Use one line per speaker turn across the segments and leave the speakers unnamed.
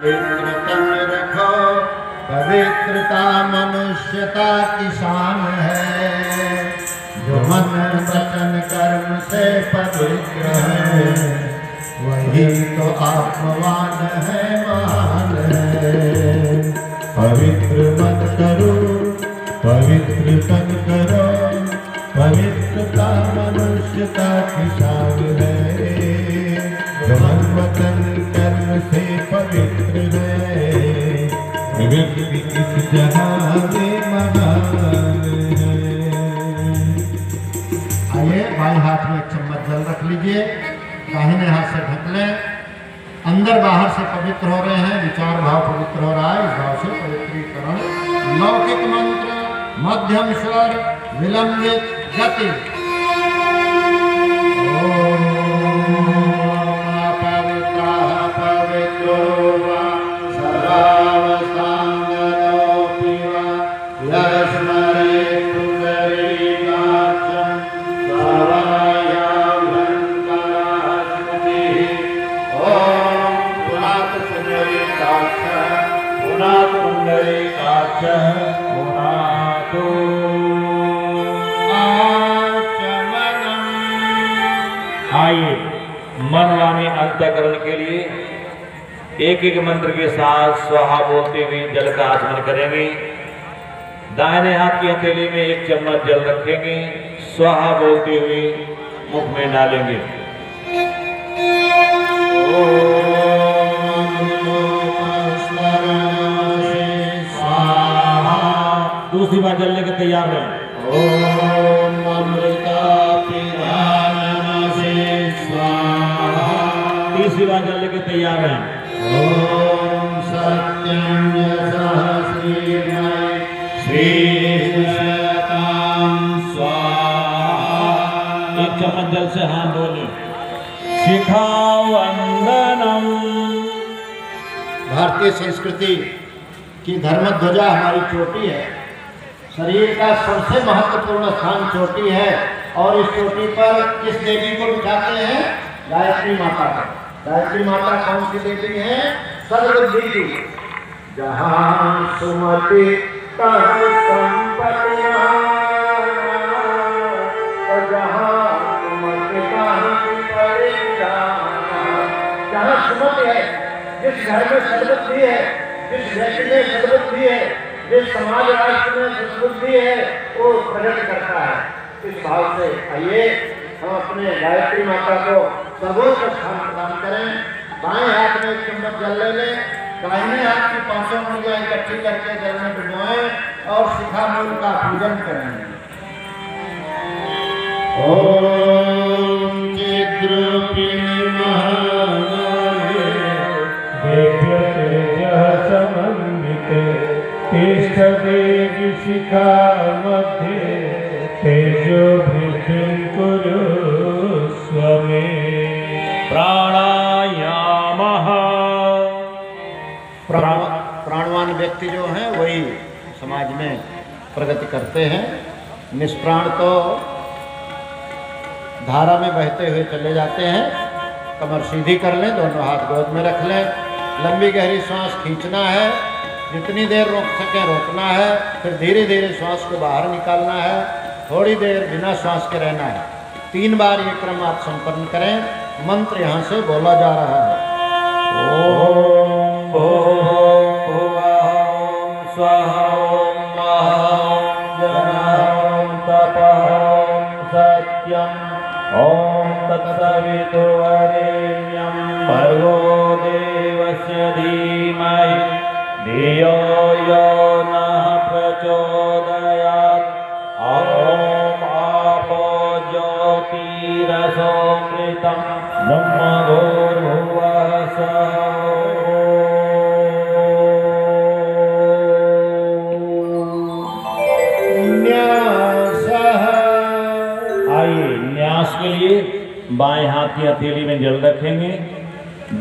पवित्रतम रखो, पवित्रता मनुष्यता की शान है। जो मन वचन कर्म से पवित्र है, वही तो आत्मवान है, महान है। पवित्र मन करो, पवित्र तन करो, पवित्रता मनुष्यता की शान है। जो मन वचन कर्म से पवित्र है, व्यक्ति इस जहां में महान है। आइए, बाएं हाथ में एक चम्मच जल रख लीजिए, दाहिने हाथ से ढक लें। अंदर बाहर से पवित्र हो रहे हैं, विचार भाव पवित्र हो रहा है, इस भाव से पवित्रीकरण। लौकिक मंत्र, मध्यम स्वर, विलंबित गति। ओम पवित्रः पवित्रो वा सर्वावस्थां गतोऽपि वा यस्मरेत् पुण्डरीकाक्षं सर्वायां स्मृतिः। ओम पुनात् पुण्डरीकाक्षः, पुनात् पुण्डरीकाक्षः, पुनातु
आइए, मन वाणी अंतःकरण के लिए एक एक मंत्र के साथ स्वाहा बोलते हुए जल का आचमन करेंगे। दाहिने हाथ की हथेली में एक चम्मच जल रखेंगे, स्वाहा बोलते हुए मुख में डालेंगे। दूसरी बार जल लेकर तैयार रहें।
ओम अमृता पिधान नमः स्वाहा।
तीसरी बार जल लेकर तैयार रहें।
ओम सत्यम यशः श्रीमय श्रीशतां स्वाहा।
एक चम्मच जल से हाथ धोले। शिखा वंदनम।
भारतीय संस्कृति की धर्म ध्वजा हमारी चोटी है। शरीर का सबसे महत्वपूर्ण स्थान चोटी है, और इस चोटी पर किस देवी को बिठाते हैं? गायत्री माता को। गायत्री माता कौन सी देवी है? सर्वसिद्धि की। जहाँ सुमति तहाँ संपत्ति, जहाँ सुमति तहाँ परिजाना। जहाँ सुमति है, जिस घर में सद्बुद्धि है, जिस व्यक्ति में सद्बुद्धि है, जिस समाज राष्ट्र में सद्बुद्धि है, वो प्रकट करता है। इस भाव से आइए हम अपने गायत्री माता को सर्वोच्च स्थान प्रदान करें। बाएं हाथ में एक चम्मच जल ले लें, दाहिने हाथ की पांचों उंगलियां इकट्ठी करके जल में डुबोएं और शिखा मूल का पूजन करें। ओम चिद्रूपिणी महामाये दिव्यतेजः समन्विते तिष्ठति शिखा मध्ये तेजो वृद्धिं कुरुष्व मे।
प्राणायामः।
प्राणवान व्यक्ति जो हैं वही समाज में प्रगति करते हैं। निष्प्राण तो धारा में बहते हुए चले जाते हैं। कमर सीधी कर लें, दोनों हाथ गोद में रख लें। लंबी गहरी सांस खींचना है, जितनी देर रोक सकें रोकना है, फिर धीरे धीरे श्वास को बाहर निकालना है। थोड़ी देर बिना श्वास के रहना है। 3 बार ये क्रम आप संपन्न करें। मंत्र यहाँ से बोला जा रहा है।
ओम भूर्भुवः स्वः ओम जनं तपः सत्यं ओम तत्सवितुर्वरेण्यं भर्गो देवस्य धीमहि धियो यो नः प्रचोदयात्। ओम आपो ज्योतिरसोमृतं ब्रह्म भूर्भुवः स्वः।
न्यासः।
आइए, न्यास के लिए बाएं हाथ की हथेली में जल रखेंगे,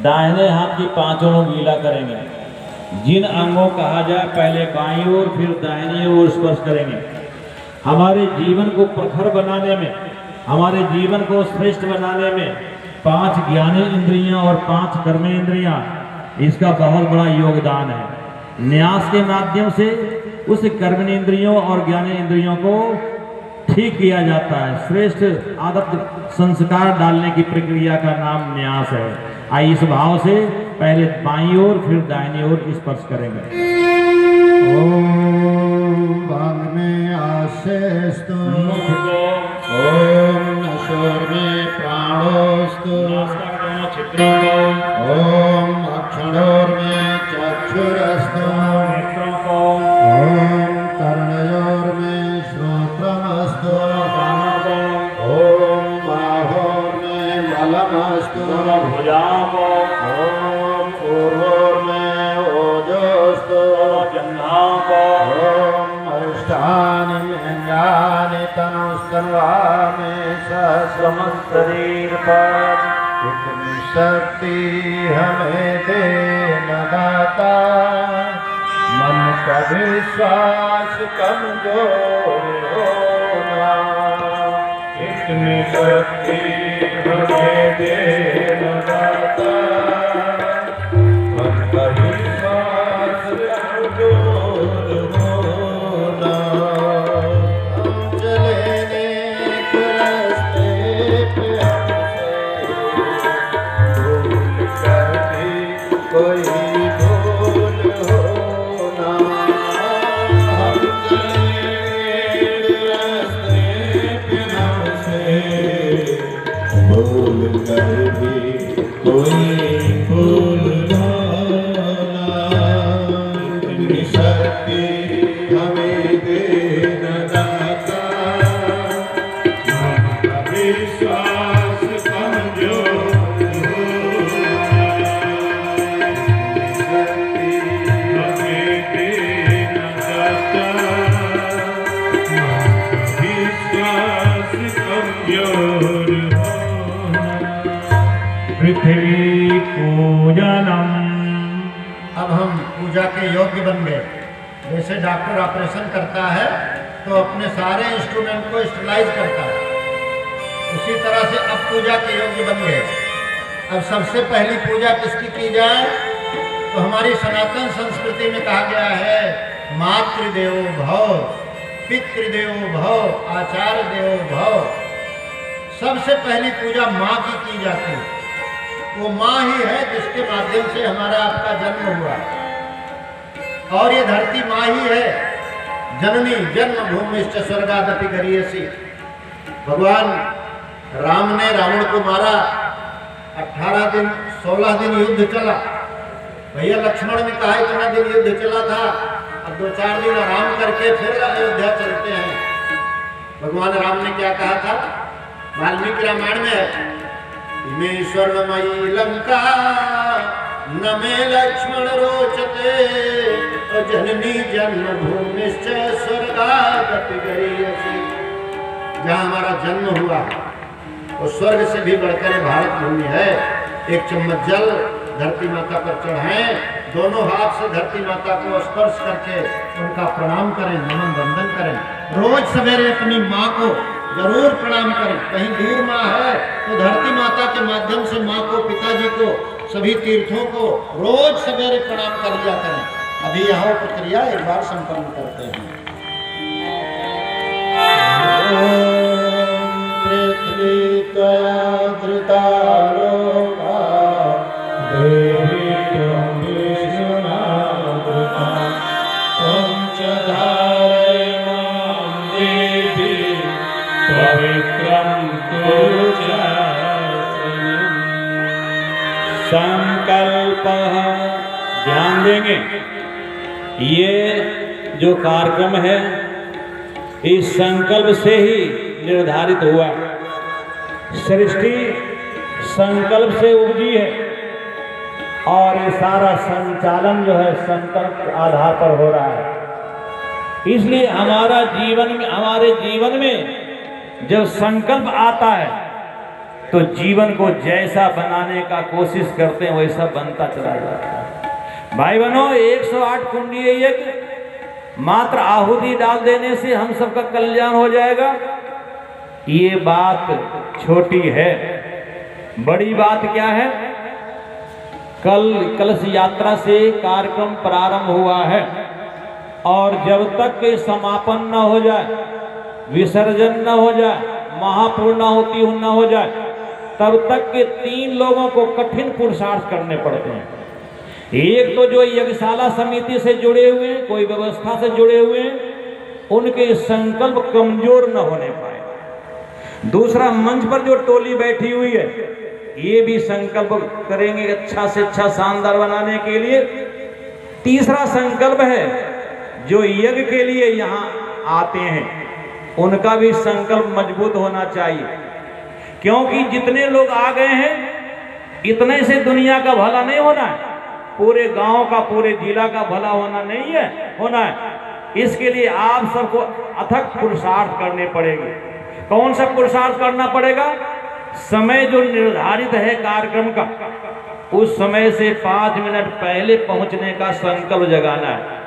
दाहिने हाथ की पांचों अंग गीला करेंगे। जिन अंगों कहा जाए पहले बाईं ओर फिर दाहिनी ओर स्पर्श करेंगे। हमारे जीवन को प्रखर बनाने में, हमारे जीवन को श्रेष्ठ बनाने में 5 ज्ञानेंद्रियां और 5 कर्मेंद्रियां इसका बहुत बड़ा योगदान है। न्यास के माध्यम से उस कर्मेंद्रियों और ज्ञानेंद्रियों को ठीक किया जाता है। श्रेष्ठ आदत संस्कार डालने की प्रक्रिया का नाम न्यास है। आइए इस भाव से पहले बाईं ओर फिर दाहिनी ओर स्पर्श करेंगे।
ओम भांग में आशेस्तु, ओम नशोर में प्राणोस्तु, ओम अक्षणोर में चक्षुरस्तु, ओम कर्णयोर में श्रोत्रमस्तु, ओम बाहोर में बलमस्तु, ओम पूर्वोर में ओजोस्तु, ओम अष्टानि व्यंगानि तनुस्तन्वामि सहस्रमशरीर पर। इतनी शक्ति हमें दे न दाता, मन का विश्वास कमजोर होना। इतनी शक्ति हमें दे न दाता, मन का विश्वास कमजोर होना। हम चले नेक रास्ते पे, हमसे भूल कर भी कोई भूल होना। हम चले नेक रास्ते पे, हमसे भूल कर भी कोई भूल होना। इतनी शक्ति हमें दे न दाता, मन का विश्वास कमजोर होना। शक्ति हमें दे न दाता, मन का विश्वास कमजोर होना।
पृथ्वी पूजनम।
अब हम पूजा के योग्य बन गए। जैसे डॉक्टर ऑपरेशन करता है तो अपने सारे इंस्ट्रूमेंट को स्टरलाइज करता है, उसी तरह से अब पूजा के योग्य बन गए। अब सबसे पहली पूजा किसकी की जाए? तो हमारी सनातन संस्कृति में कहा गया है मातृदेवो भव, पितृदेवो भव, आचार्य देवो भव। सबसे पहली पूजा माँ की जाती है। वो माँ ही है जिसके माध्यम से हमारा आपका जन्म हुआ, और ये धरती माँ ही है। जननी जन्मभूमिश्च स्वर्गादपि गरीयसी। भगवान राम ने रावण को मारा, 18 दिन 16 दिन युद्ध चला। भैया लक्ष्मण ने कहा इतना दिन युद्ध चला था, अब 2-4 दिन आराम करके फिर अयोध्या चलते हैं। भगवान राम ने क्या कहा था? वाल्मीकि रामायण में है, इमे स्वर्णमयी लंका न मे लक्ष्मण रोचते, जननी जन्मभूमिश्च स्वर्गादपि गरीयसी। जहाँ हमारा जन्म हुआ वो स्वर्ग से भी बढ़कर भारत भूमि है। एक चम्मच जल धरती माता पर चढ़ाएं, दोनों हाथ से धरती माता को स्पर्श करके उनका प्रणाम करें, नमन वंदन करें। रोज सवेरे अपनी माँ को जरूर प्रणाम करें। कहीं दूर माँ है तो धरती माता के माध्यम से माँ को, पिताजी को, सभी तीर्थों को रोज सवेरे प्रणाम कर लिया करें। अभी यह प्रक्रिया एक बार संपन्न करते हैं। पृथ्वी त्वया धृता लोका, देवी त्वं विष्णुना धृता, त्वं च धारयमां देवी, पवित्रं कुरु चासनम्।
संकल्प। ध्यान देंगे, ये जो कार्यक्रम है इस संकल्प से ही निर्धारित हुआ। सृष्टि संकल्प से उपजी है और ये सारा संचालन जो है संकल्प के आधार पर हो रहा है। इसलिए हमारे जीवन में जब संकल्प आता है तो जीवन को जैसा बनाने का कोशिश करते हैं वैसा बनता चला जाता है। भाई बहनों, 108 कुंडीय यज्ञ मात्र आहुति डाल देने से हम सबका कल्याण हो जाएगा, ये बात छोटी है। बड़ी बात क्या है? कल कलश यात्रा से कार्यक्रम प्रारंभ हुआ है और जब तक के समापन न हो जाए, विसर्जन न हो जाए, महापूर्णाहुति न हो जाए, तब तक के 3 लोगों को कठिन पुरुषार्थ करने पड़ते हैं। एक तो जो यज्ञशाला समिति से जुड़े हुए हैं, कोई व्यवस्था से जुड़े हुए हैं, उनके संकल्प कमजोर न होने पाए। दूसरा, मंच पर जो टोली बैठी हुई है, ये भी संकल्प करेंगे अच्छा से अच्छा शानदार बनाने के लिए। तीसरा संकल्प है, जो यज्ञ के लिए यहाँ आते हैं, उनका भी संकल्प मजबूत होना चाहिए, क्योंकि जितने लोग आ गए हैं, इतने से दुनिया का भला नहीं होना है, पूरे गांव का, पूरे जिला का भला होना नहीं है, होना है। इसके लिए आप सबको अथक पुरुषार्थ करने पड़ेंगे। कौन सा पुरुषार्थ करना पड़ेगा? समय जो निर्धारित है कार्यक्रम का, उस समय से 5 मिनट पहले पहुंचने का संकल्प जगाना है।